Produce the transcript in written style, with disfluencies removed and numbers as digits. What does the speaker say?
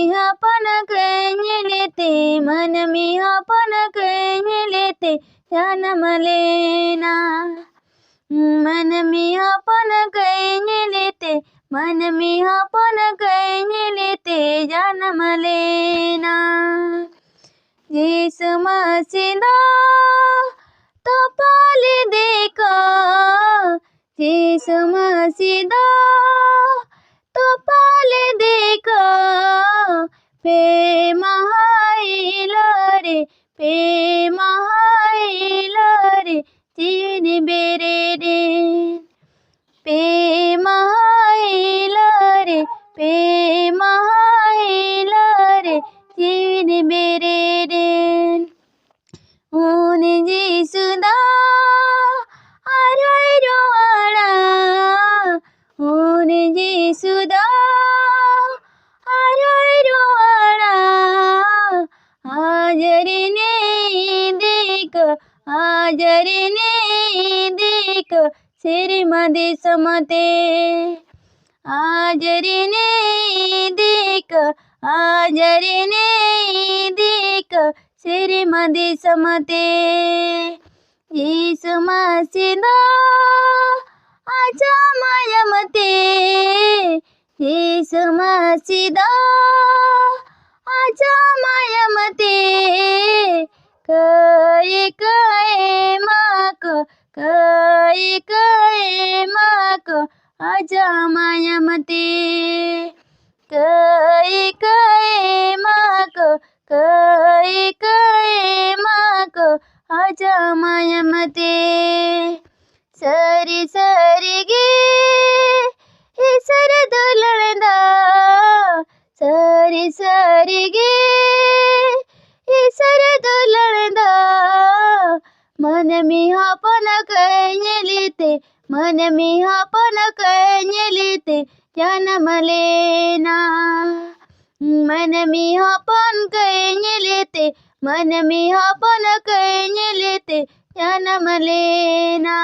में अपन कहीं लेते, मन में अपन कहीं लेते जन्म लेना। मन में अपन कहीं लेते, मन में अपन कहीं लेते जन्म लेना। यीशु मसीह तो पाल देखा, यीशु मसीह तो पाल देखा, पे महाइलारे, पे महाइलारे चीन बेरे दे, पे महाइलारे, पे महाइलारे चीन बेरे दे। ऊन जीसुदा आरोय रोवाड़ा, ऊन जीसुदा आरोय रोवाड़ा, हाजरीने देख, हाजरीने देख श्रीमती समते, हाजरीने देख, हाजरीने देख श्रीमती समते। यीशु मसीह आजा माया मते, यीशु मसीह आजा माया मते, कई कई माक, कई कई माक आजा माया मते, कई कई माक, कई कई माक आजा माया मते। सरी सरी गे हे सर दुलंदा, सरी सरी गे हे सर दुलंदा, मन में अपन कहीं लेते, मन में अपन कहीं लेते जन्म लेना। मन में अपन कहीं लेते, मन में अपन कहीं लेते जन्म लेना।